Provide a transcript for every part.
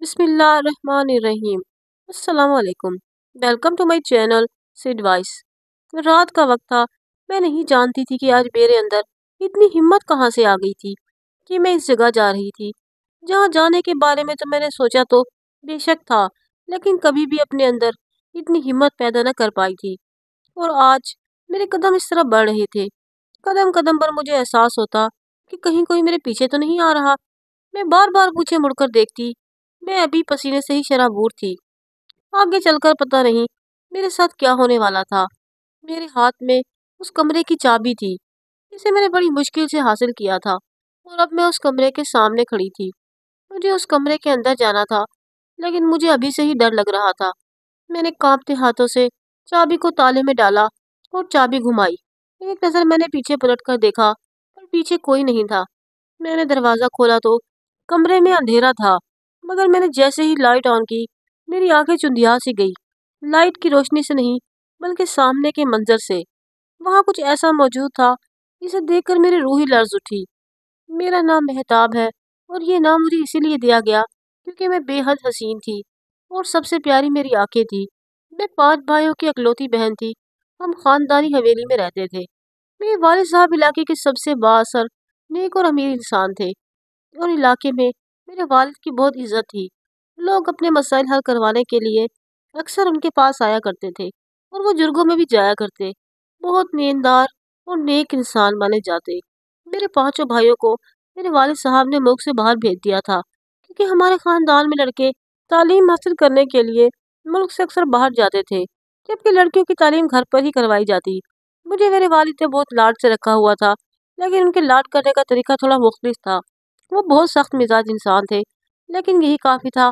بسم اللہ الرحمن الرحیم۔ السلام علیکم۔ Welcome to my channel sad voice. رات کا وقت تھا۔ میں نہیں جانتی تھی کہ آج میرے اندر اتنی ہمت کہاں سے آ گئی تھی کہ میں اس جگہ جا رہی تھی جہاں جانے کے بارے میں تو میں نے سوچا تو بے شک تھا، لیکن کبھی بھی اپنے اندر اتنی ہمت پیدا نہ کر پائی تھی۔ اور آج میرے قدم اس طرح بڑھ رہے تھے، قدم قدم پر مجھے احساس ہوتا کہ کہیں کوئی میرے پیچھے تو نہیں آ رہا۔ میں بار بار پیچھے مڑ کر دیکھتی، میں ابھی پسینے سے ہی شرابور تھی۔ آگے چل کر پتہ نہیں میرے ساتھ کیا ہونے والا تھا۔ میرے ہاتھ میں اس کمرے کی چابی تھی جسے میں نے بڑی مشکل سے حاصل کیا تھا، اور اب میں اس کمرے کے سامنے کھڑی تھی۔ مجھے اس کمرے کے اندر جانا تھا، لیکن مجھے ابھی سے ہی ڈر لگ رہا تھا۔ میں نے کانپتے ہاتھوں سے چابی کو تالے میں ڈالا اور چابی گھمائی۔ ایک نظر میں نے پیچھے پلٹ کر دیکھا، پر پیچھے کوئی نہیں تھا۔ میں نے دروازہ کھولا تو کمرے میں اندھیرا تھا، مگر میں نے جیسے ہی لائٹ آن کی میری آنکھیں چندھیا سی گئی۔ لائٹ کی روشنی سے نہیں بلکہ سامنے کے منظر سے۔ وہاں کچھ ایسا موجود تھا جسے دیکھ کر میری روح ہی لرز اٹھی۔ میرا نام مہتاب ہے، اور یہ نام مجھے اسی لیے دیا گیا کیونکہ میں بے حد حسین تھی اور سب سے پیاری میری آنکھیں تھی۔ میں 5 بھائیوں کی اکلوتی بہن تھی۔ ہم خاندانی حویلی میں رہتے تھے۔ میرے والد صاحب علاقے کے سب سے با اثر نیک اور امیر انسان تھے، اور علاقے میں میرے والد کی بہت عزت تھی۔ لوگ اپنے مسائل حل کروانے کے لیے اکثر ان کے پاس آیا کرتے تھے، اور وہ جرگوں میں بھی جایا کرتے۔ بہت نیندار اور نیک انسان مانے جاتے۔ میرے 5 بھائیوں کو میرے والد صاحب نے ملک سے باہر بھیج دیا تھا، کیونکہ ہمارے خاندان میں لڑکے تعلیم حاصل کرنے کے لیے ملک سے اکثر باہر جاتے تھے، جبکہ لڑکیوں کی تعلیم گھر پر ہی کروائی جاتی۔ مجھے میرے والد نے بہت لاڈ سے رکھا ہوا تھا، لیکن ان کے لاڈ کرنے کا طریقہ تھوڑا مختلف تھا۔ وہ بہت سخت مزاج انسان تھے، لیکن یہی کافی تھا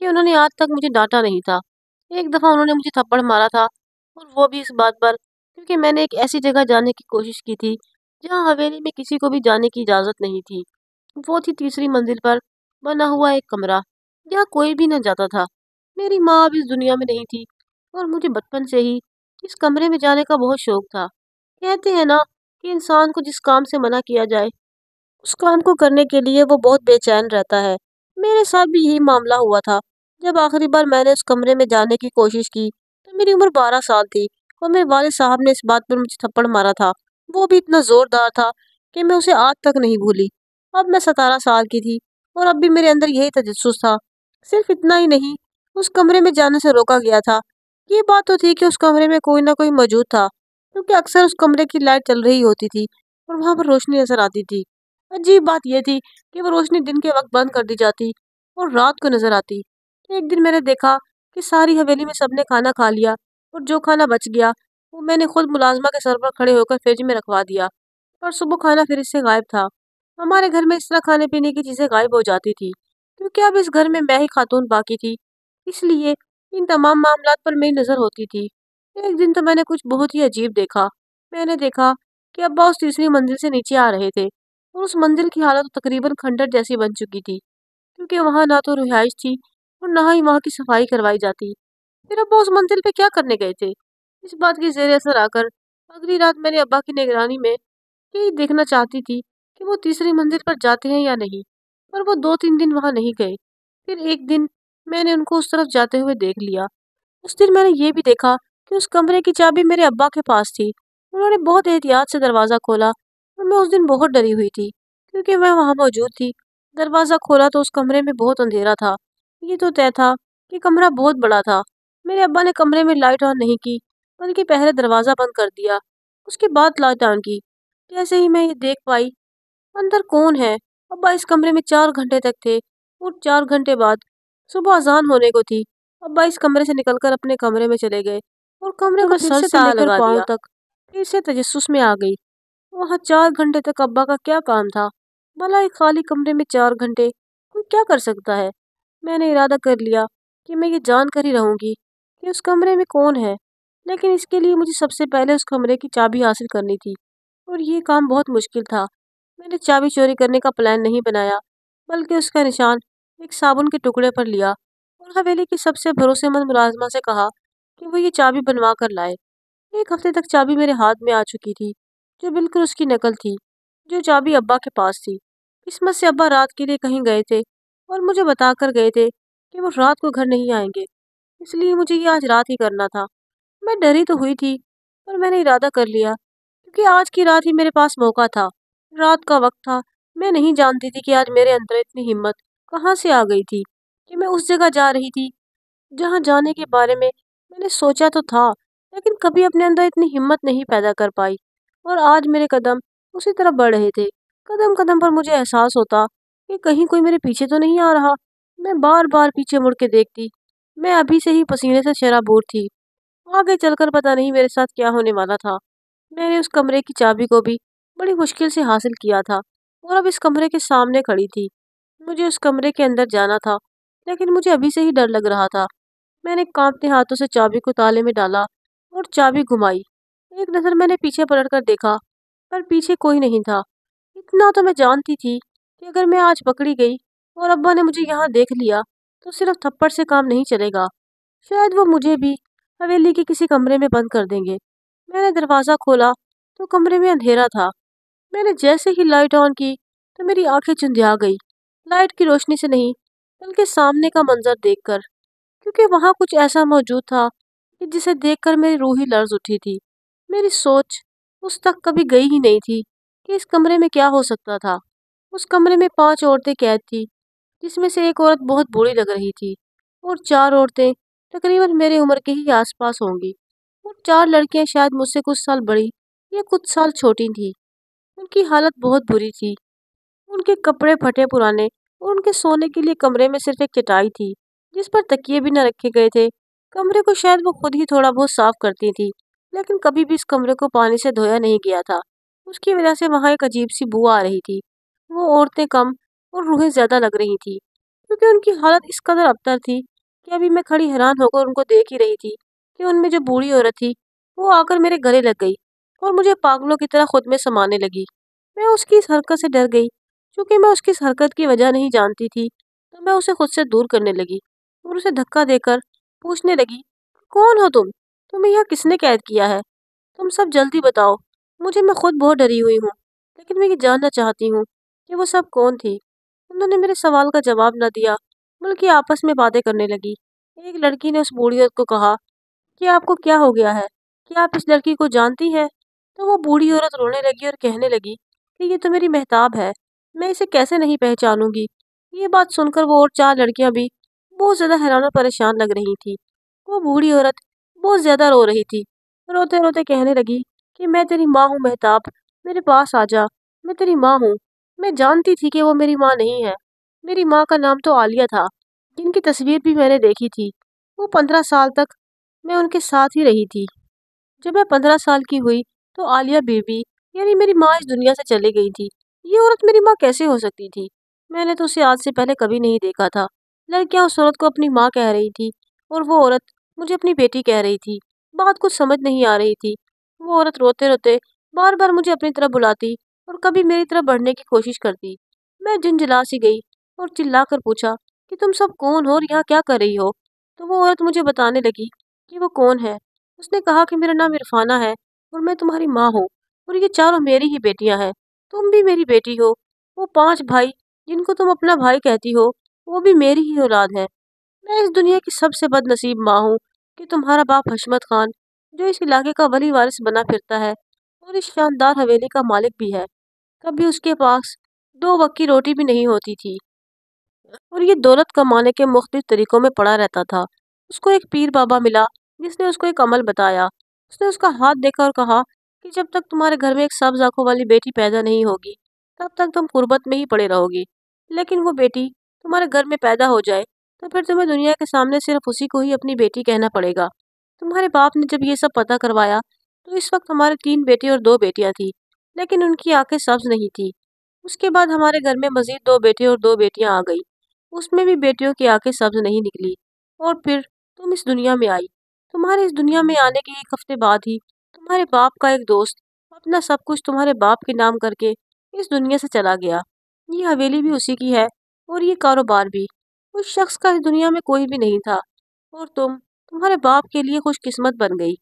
کہ انہوں نے آج تک مجھے ڈانٹا نہیں تھا۔ ایک دفعہ انہوں نے مجھے تھپڑ مارا تھا، اور وہ بھی اس بات پر کیونکہ میں نے ایک ایسی جگہ جانے کی کوشش کی تھی جہاں حویلی میں کسی کو بھی جانے کی اجازت نہیں تھی۔ وہ تھی تیسری منزل پر بنا ہوا ایک کمرہ جہاں کوئی بھی نہ جاتا تھا۔ میری ماں اب اس دنیا میں نہیں تھی، اور مجھے بچپن سے ہی اس کمرے میں جانے کا بہت شوق تھا۔ کہتے ہیں نا کہ انسان کو جس کام سے منع کیا جائے اس کام کو کرنے کے لیے وہ بہت بے چین رہتا ہے۔ میرے ساتھ بھی یہی معاملہ ہوا تھا۔ جب آخری بار میں نے اس کمرے میں جانے کی کوشش کی تو میری عمر 12 سال تھی، اور میرے والد صاحب نے اس بات پر مجھے تھپڑ مارا تھا۔ وہ بھی اتنا زوردار تھا کہ میں اسے آج تک نہیں بھولی۔ اب میں 17 سال کی تھی، اور اب بھی میرے اندر یہی تجسس تھا۔ صرف اتنا ہی نہیں، اس کمرے میں جانے سے روکا گیا تھا۔ یہ بات تو تھی کہ اس کمرے میں کوئی نہ کوئی موجود تھا، کیونکہ اکثر اس کمرے کی لائٹ چل رہی ہوتی تھی اور وہاں پر روشنی نظر آتی تھی۔ عجیب بات یہ تھی کہ وہ روشنی دن کے وقت بند کر دی جاتی اور رات کو نظر آتی۔ ایک دن میں نے دیکھا کہ ساری حویلی میں سب نے کھانا کھا لیا، اور جو کھانا بچ گیا وہ میں نے خود ملازمہ کے سر پر کھڑے ہو کر فریج میں رکھوا دیا، اور صبح کھانا پھر اس سے غائب تھا۔ ہمارے گھر میں اس طرح کھانے پینے کی چیزیں غائب ہو جاتی تھی کیونکہ اب اس گھر میں ہی خاتون باقی تھی، اس لیے ان تمام معاملات پر میری نظر ہوتی تھی۔ ایک دن تو میں نے کچھ بہت ہی عجیب دیکھا۔ میں نے دیکھا کہ ابا اس تیسری منزل سے نیچے آ رہے تھے، اور اس منزل کی حالت تقریباً کھنڈر جیسی بن چکی تھی، کیونکہ وہاں نہ تو رہائش تھی اور نہ ہی وہاں کی صفائی کروائی جاتی۔ پھر ابا اس منزل پہ کیا کرنے گئے تھے؟ اس بات کی زیر اثر آ کر اگلی رات میں نے ابا کی نگرانی میں یہی دیکھنا چاہتی تھی کہ وہ تیسری منزل پر جاتے ہیں یا نہیں، پر وہ 2-3 دن وہاں نہیں گئے۔ پھر ایک دن میں نے ان کو اس طرف جاتے ہوئے دیکھ لیا۔ اس دن میں نے یہ بھی دیکھا کہ اس کمرے کی چابی میرے ابا کے پاس تھی۔ انہوں نے بہت احتیاط سے دروازہ کھولا، اور میں اس دن بہت ڈری ہوئی تھی کیونکہ میں وہاں موجود تھی۔ دروازہ کھولا تو اس کمرے میں بہت اندھیرا تھا۔ یہ تو طے تھا کہ کمرہ بہت بڑا تھا۔ میرے ابا نے کمرے میں لائٹ آن نہیں کی، بلکہ پہلے دروازہ بند کر دیا، اس کے بعد لائٹ آن کی۔ جیسے ہی میں یہ دیکھ پائی اندر کون ہے، ابا اس کمرے میں 4 گھنٹے تک تھے، اور 4 گھنٹے بعد صبح اذان ہونے کو تھی۔ ابا اس کمرے سے نکل کر اپنے کمرے میں چلے گئے، اور کمرے کو سر سے لے کر پاؤں تک پھر سے تجسس میں آ گئی۔ وہاں 4 گھنٹے تک ابا کا کیا کام تھا؟ بھلا ایک خالی کمرے میں 4 گھنٹے کوئی کیا کر سکتا ہے؟ میں نے ارادہ کر لیا کہ میں یہ جان کر ہی رہوں گی کہ اس کمرے میں کون ہے، لیکن اس کے لیے مجھے سب سے پہلے اس کمرے کی چابی حاصل کرنی تھی، اور یہ کام بہت مشکل تھا۔ میں نے چابی چوری کرنے کا پلان نہیں بنایا، بلکہ اس کا نشان ایک صابن کے ٹکڑے پر لیا، اور حویلی کی سب سے بھروسے مند ملازمہ سے کہا کہ وہ یہ چابی بنوا کر لائے۔ 1 ہفتے تک چابی میرے ہاتھ میں آ چکی تھی، جو بالکل اس کی نقل تھی جو چابی ابا کے پاس تھی۔ قسمت سے ابا رات کے لیے کہیں گئے تھے، اور مجھے بتا کر گئے تھے कि वो रात को घर नहीं आएंगे, इसलिए मुझे ये आज रात ही करना था। मैं डरी तो हुई थी, पर मैंने इरादा कर लिया, क्योंकि आज की रात ही मेरे पास मौका था। रात का वक्त था। मैं नहीं जानती थी कि आज मेरे अंदर इतनी हिम्मत कहाँ से आ गई थी कि मैं उस जगह जा रही थी जहाँ जाने के बारे में मैंने सोचा तो था, लेकिन कभी अपने अंदर इतनी हिम्मत नहीं पैदा कर पाई। और आज मेरे कदम उसी तरफ बढ़ रहे थे। कदम कदम पर मुझे एहसास होता कि कहीं कोई मेरे पीछे तो नहीं आ रहा। मैं बार बार पीछे मुड़ के देखती। मैं अभी से ही पसीने से शराबूर थी। आगे चलकर पता नहीं मेरे साथ क्या होने वाला था। मैंने उस कमरे की चाबी को भी बड़ी मुश्किल से हासिल किया था और अब इस कमरे के सामने खड़ी थी। मुझे उस कमरे के अंदर जाना था, लेकिन मुझे अभी से ही डर लग रहा था। मैंने कांपते हाथों से चाबी को ताले में डाला और चाबी घुमाई। एक नज़र मैंने पीछे पलटकर देखा, पर पीछे कोई नहीं था। इतना तो मैं जानती थी कि अगर मैं आज पकड़ी गई और अब्बा ने मुझे यहाँ देख लिया, तो सिर्फ थप्पड़ से काम नहीं चलेगा। शायद वो मुझे भी हवेली के किसी कमरे में बंद कर देंगे। मैंने दरवाज़ा खोला तो कमरे में अंधेरा था। मैंने जैसे ही लाइट ऑन की तो मेरी आंखें चुंधिया गई। लाइट की रोशनी से नहीं, बल्कि सामने का मंजर देखकर, क्योंकि वहां कुछ ऐसा मौजूद था कि जिसे देखकर मेरी रूह ही लर्ज उठी थी। मेरी सोच उस तक कभी गई ही नहीं थी कि इस कमरे में क्या हो सकता था। उस कमरे में 5 औरतें कैद थी, जिसमें से एक औरत बहुत बूढ़ी लग रही थी और 4 औरतें तकरीबन मेरे उम्र के ही आसपास होंगी और 4 लड़कियां शायद मुझसे कुछ साल बड़ी या कुछ साल छोटी थीं। उनकी हालत बहुत बुरी थी। उनके कपड़े फटे पुराने और उनके सोने के लिए कमरे में सिर्फ एक चटाई थी, जिस पर तकिए भी न रखे गए थे। कमरे को शायद वो खुद ही थोड़ा बहुत साफ करती थी, लेकिन कभी भी इस कमरे को पानी से धोया नहीं गया था। उसकी वजह से वहाँ एक अजीब सी बू आ रही थी। वो औरतें कम और रूहें ज्यादा लग रही थी, क्योंकि उनकी हालत इस कदर अबतर थी कि अभी मैं खड़ी हैरान होकर उनको देख ही रही थी कि उनमें जो बूढ़ी औरत थी वो आकर मेरे गले लग गई और मुझे पागलों की तरह खुद में समाने लगी। मैं उसकी इस हरकत से डर गई। चूंकि मैं उसकी इस हरकत की वजह नहीं जानती थी, तो मैं उसे खुद से दूर करने लगी और उसे धक्का देकर पूछने लगी, कौन हो तुम? तुम्हें यहाँ किसने कैद किया है? तुम सब जल्दी बताओ। मुझे, मैं खुद बहुत डरी हुई हूँ, लेकिन मैं ये जानना चाहती हूँ कि वो सब कौन थी। उन्होंने मेरे सवाल का जवाब न दिया, बल्कि आपस में बातें करने लगी। एक लड़की ने उस बूढ़ी औरत को कहा कि आपको क्या हो गया है? क्या आप इस लड़की को जानती है? तो वो बूढ़ी औरत रोने लगी और कहने लगी कि ये तो मेरी मेहताब है, मैं इसे कैसे नहीं पहचानूंगी। ये बात सुनकर वो और 4 लड़कियां भी बहुत ज्यादा हैरान और परेशान लग रही थी। वो बूढ़ी औरत बहुत ज्यादा रो रही थी। रोते रोते कहने लगी कि मैं तेरी माँ हूँ मेहताब, मेरे पास आ जा, मैं तेरी माँ हूँ। मैं जानती थी कि वो मेरी माँ नहीं है। मेरी माँ का नाम तो आलिया था, जिनकी तस्वीर भी मैंने देखी थी। वो 15 साल तक मैं उनके साथ ही रही थी। जब मैं 15 साल की हुई तो आलिया बीबी, यानी मेरी माँ, इस दुनिया से चली गई थी। ये औरत मेरी माँ कैसे हो सकती थी? मैंने तो उसे आज से पहले कभी नहीं देखा था। लड़कियां उस औरत को अपनी माँ कह रही थी और वो औरत मुझे अपनी बेटी कह रही थी। बात कुछ समझ नहीं आ रही थी। वो औरत रोते रोते बार बार मुझे अपनी तरफ बुलाती और कभी मेरी तरफ बढ़ने की कोशिश करती। मैं झुंझला सी गई और चिल्ला कर पूछा कि तुम सब कौन हो और यहाँ क्या कर रही हो? तो वो औरत मुझे बताने लगी कि वो कौन है। उसने कहा कि मेरा नाम इरफाना है और मैं तुम्हारी माँ हूँ और ये चारों मेरी ही बेटियां हैं। तुम भी मेरी बेटी हो। वो 5 भाई जिनको तुम अपना भाई कहती हो, वो भी मेरी ही औलाद है। मैं इस दुनिया की सबसे बदनसीब माँ हूँ कि तुम्हारा बाप हशमत खान, जो इस इलाके का वली वारिस बना फिरता है और इस शानदार हवेली का मालिक भी है, कभी उसके पास 2 वक्त की रोटी भी नहीं होती थी और ये दौलत कमाने के मुख्तलिफ तरीकों में पड़ा रहता था। उसको एक पीर बाबा मिला, जिसने उसको एक अमल बताया। उसने उसका हाथ देखा और कहा कि जब तक तुम्हारे घर में एक सब्ज आंखों वाली बेटी पैदा नहीं होगी, तब तक तुम गुर्बत में ही पड़े रहोगी। लेकिन वो बेटी तुम्हारे घर में पैदा हो जाए, तो फिर तुम्हें दुनिया के सामने सिर्फ उसी को ही अपनी बेटी कहना पड़ेगा। तुम्हारे बाप ने जब ये सब पता करवाया, तो इस वक्त हमारे 3 बेटे और 2 बेटियां थी, लेकिन उनकी आंखें सब्ज नहीं थी। उसके बाद हमारे घर में मजीद 2 बेटे और 2 बेटियां आ गई। उसमें भी बेटियों की आंखें सब्ज नहीं निकली और फिर तुम इस दुनिया में आई। तुम्हारे इस दुनिया में आने के 1 हफ्ते बाद ही तुम्हारे बाप का एक दोस्त अपना सब कुछ तुम्हारे बाप के नाम करके इस दुनिया से चला गया। ये हवेली भी उसी की है और ये कारोबार भी। उस शख्स का इस दुनिया में कोई भी नहीं था और तुम तुम्हारे बाप के लिए खुशकिस्मत बन गई।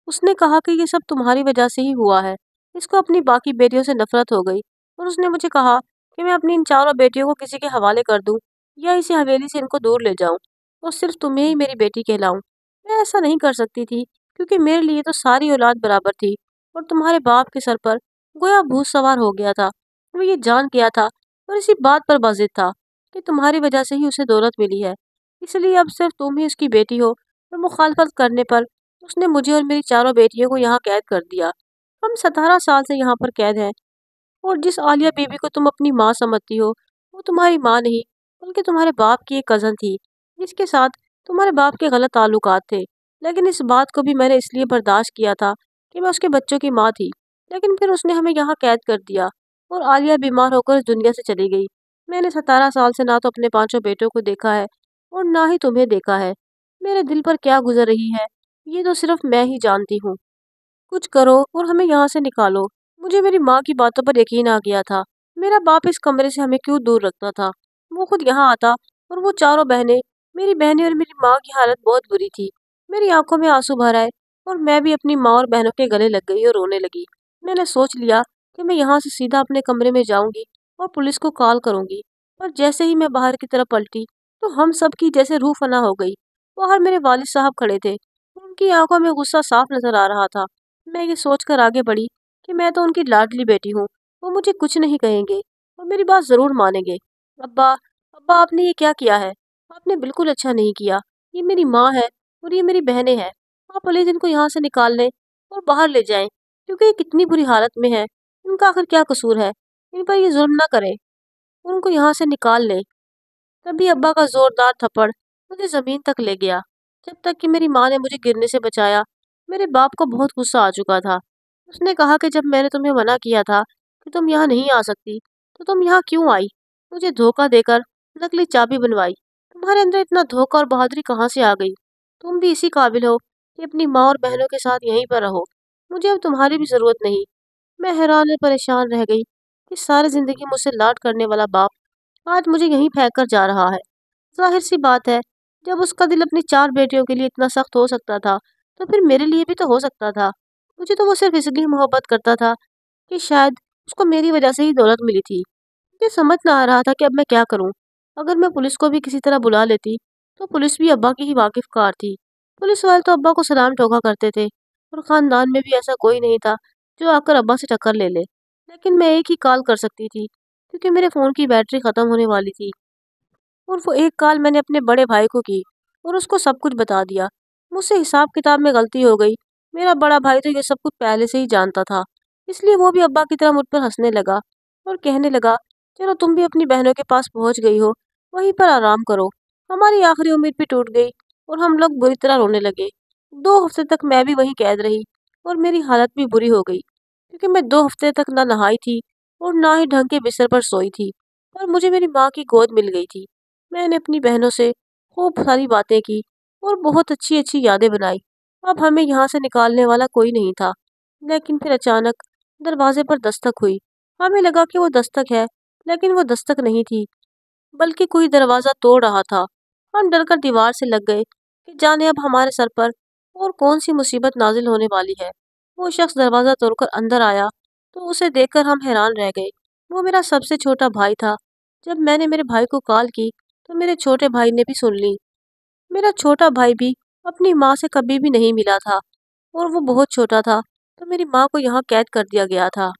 उसने कहा कि ये सब तुम्हारी वजह से ही हुआ है। इसको अपनी बाकी बेटियों से नफरत हो गई और उसने मुझे कहा कि मैं अपनी इन चारों बेटियों को किसी के हवाले कर दूं या इसे हवेली से इनको दूर ले जाऊं और सिर्फ तुम्हें ही मेरी बेटी कहलाऊं। मैं ऐसा नहीं कर सकती थी, क्योंकि मेरे लिए तो सारी औलाद बराबर थी और तुम्हारे बाप के सर पर गोया भूत सवार हो गया था। वो ये जान गया था और इसी बात पर बाजिद था कि तुम्हारी वजह से ही उसे दौलत मिली है, इसलिए अब सिर्फ तुम ही उसकी बेटी हो। और मुखालफत करने पर उसने मुझे और मेरी चारों बेटियों को यहाँ कैद कर दिया। हम 17 साल से यहाँ पर कैद हैं, और जिस आलिया बीबी को तुम अपनी माँ समझती हो, वो तुम्हारी माँ नहीं, बल्कि तुम्हारे बाप की एक कज़न थी, जिसके साथ तुम्हारे बाप के गलत ताल्लुकात थे। लेकिन इस बात को भी मैंने इसलिए बर्दाश्त किया था कि मैं उसके बच्चों की माँ थी। लेकिन फिर उसने हमें यहाँ कैद कर दिया और आलिया बीमार होकर इस दुनिया से चली गई। मैंने 17 साल से ना तो अपने पांचों बेटों को देखा है और ना ही तुम्हें देखा है। मेरे दिल पर क्या गुजर रही है, ये तो सिर्फ मैं ही जानती हूँ। कुछ करो और हमें यहाँ से निकालो। मुझे मेरी माँ की बातों पर यकीन आ गया था। मेरा बाप इस कमरे से हमें क्यों दूर रखता था? वो खुद यहाँ आता और वो चारों बहनें, मेरी बहनें और मेरी माँ की हालत बहुत बुरी थी। मेरी आंखों में आंसू भर आए और मैं भी अपनी माँ और बहनों के गले लग गई और रोने लगी। मैंने सोच लिया कि मैं यहाँ से सीधा अपने कमरे में जाऊंगी और पुलिस को कॉल करूंगी। पर जैसे ही मैं बाहर की तरफ पलटी, तो हम सब की जैसे रूह फना हो गई। बाहर मेरे वालिद साहब खड़े थे। उनकी आंखों में गुस्सा साफ नजर आ रहा था। मैं ये सोचकर आगे बढ़ी कि मैं तो उनकी लाडली बेटी हूँ, वो मुझे कुछ नहीं कहेंगे और मेरी बात जरूर मानेंगे। अब्बा, अब्बा, आपने ये क्या किया है? आपने बिल्कुल अच्छा नहीं किया। ये मेरी माँ है और ये मेरी बहनें हैं। आप प्लीज इनको यहाँ से निकाल लें और बाहर ले जाएं, क्योंकि ये कितनी बुरी हालत में है। इनका आखिर क्या कसूर है? इन पर ये जुल्म ना करें, उनको यहाँ से निकाल लें। तभी अब्बा का जोरदार थप्पड़ मुझे जमीन तक ले गया। जब तक कि मेरी माँ ने मुझे गिरने से बचाया, मेरे बाप को बहुत गुस्सा आ चुका था। उसने कहा कि जब मैंने तुम्हें मना किया था कि तुम यहाँ नहीं आ सकती, तो तुम यहाँ क्यों आई? मुझे धोखा देकर नकली चाबी बनवाई। तुम्हारे अंदर इतना धोखा और बहादुरी कहाँ से आ गई? तुम भी इसी काबिल हो कि अपनी माँ और बहनों के साथ यहीं पर रहो। मुझे अब तुम्हारी भी जरूरत नहीं। मैं हैरान और परेशान रह गई कि सारी जिंदगी मुझसे लाड करने वाला बाप आज मुझे यहीं फेंक कर जा रहा है। जाहिर सी बात है, जब उसका दिल अपनी चार बेटियों के लिए इतना सख्त हो सकता था, तो फिर मेरे लिए भी तो हो सकता था। मुझे तो वो सिर्फ इसलिए मोहब्बत करता था कि शायद उसको मेरी वजह से ही दौलत मिली थी। मुझे समझ ना आ रहा था कि अब मैं क्या करूं। अगर मैं पुलिस को भी किसी तरह बुला लेती, तो पुलिस भी अब्बा की ही वाकिफकार थी। पुलिस वाले तो अब्बा को सलाम ठोका करते थे और खानदान में भी ऐसा कोई नहीं था जो आकर अब्बा से टक्कर ले ले। लेकिन मैं एक ही कॉल कर सकती थी, क्योंकि मेरे फ़ोन की बैटरी ख़त्म होने वाली थी। और वो एक कॉल मैंने अपने बड़े भाई को की और उसको सब कुछ बता दिया। मुझसे हिसाब किताब में गलती हो गई। मेरा बड़ा भाई तो ये सब कुछ पहले से ही जानता था, इसलिए वो भी अब्बा की तरह मुझ पर हंसने लगा और कहने लगा, चलो तुम भी अपनी बहनों के पास पहुंच गई हो, वहीं पर आराम करो। हमारी आखिरी उम्मीद भी टूट गई और हम लोग बुरी तरह रोने लगे। 2 हफ्ते तक मैं भी वहीं कैद रही और मेरी हालत भी बुरी हो गई, क्योंकि मैं 2 हफ्ते तक ना नहाई थी और ना ही ढंग के बिस्तर पर सोई थी। पर मुझे मेरी माँ की गोद मिल गई थी। मैंने अपनी बहनों से खूब सारी बातें की और बहुत अच्छी अच्छी यादें बनाई। अब हमें यहाँ से निकालने वाला कोई नहीं था। लेकिन फिर अचानक दरवाजे पर दस्तक हुई। हमें लगा कि वो दस्तक है, लेकिन वो दस्तक नहीं थी, बल्कि कोई दरवाजा तोड़ रहा था। हम डरकर दीवार से लग गए कि जाने अब हमारे सर पर और कौन सी मुसीबत नाजिल होने वाली है। वो शख्स दरवाजा तोड़कर अंदर आया, तो उसे देखकर हम हैरान रह गए। वो मेरा सबसे छोटा भाई था। जब मैंने मेरे भाई को कॉल की, तो मेरे छोटे भाई ने भी सुन ली। मेरा छोटा भाई भी अपनी माँ से कभी भी नहीं मिला था और वो बहुत छोटा था, तो मेरी माँ को यहाँ कैद कर दिया गया था।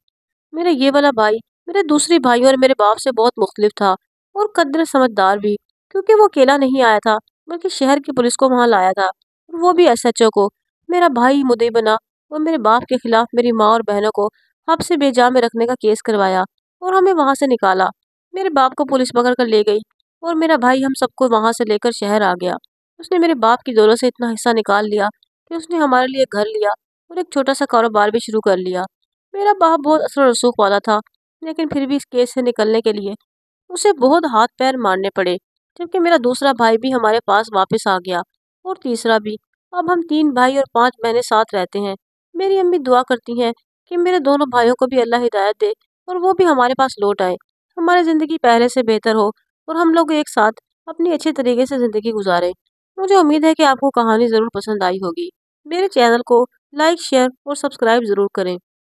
मेरा ये वाला भाई मेरे दूसरे भाई और मेरे बाप से बहुत मुख्तलिफ था और कद्र समझदार भी, क्योंकि वो अकेला नहीं आया था, बल्कि शहर की पुलिस को वहाँ लाया था, और वो भी एसएचओ को। मेरा भाई मुद्दई बना और मेरे बाप के खिलाफ मेरी माँ और बहनों को हब्स बेजा में रखने का केस करवाया और हमें वहाँ से निकाला। मेरे बाप को पुलिस पकड़ कर ले गई और मेरा भाई हम सबको वहाँ से लेकर शहर आ गया। उसने मेरे बाप की दौलत से इतना हिस्सा निकाल लिया कि उसने हमारे लिए घर लिया और एक छोटा सा कारोबार भी शुरू कर लिया। मेरा बाप बहुत असर रसूख वाला था, लेकिन फिर भी इस केस से निकलने के लिए उसे बहुत हाथ पैर मारने पड़े। जबकि मेरा दूसरा भाई भी हमारे पास वापस आ गया और तीसरा भी। अब हम 3 भाई और 5 बहनें साथ रहते हैं। मेरी अम्मी दुआ करती हैं कि मेरे दोनों भाइयों को भी अल्लाह हिदायत दे और वो भी हमारे पास लौट आए, हमारी ज़िंदगी पहले से बेहतर हो और हम लोग एक साथ अपनी अच्छे तरीके से ज़िंदगी गुजारें। मुझे उम्मीद है कि आपको कहानी ज़रूर पसंद आई होगी। मेरे चैनल को लाइक, शेयर और सब्सक्राइब ज़रूर करें।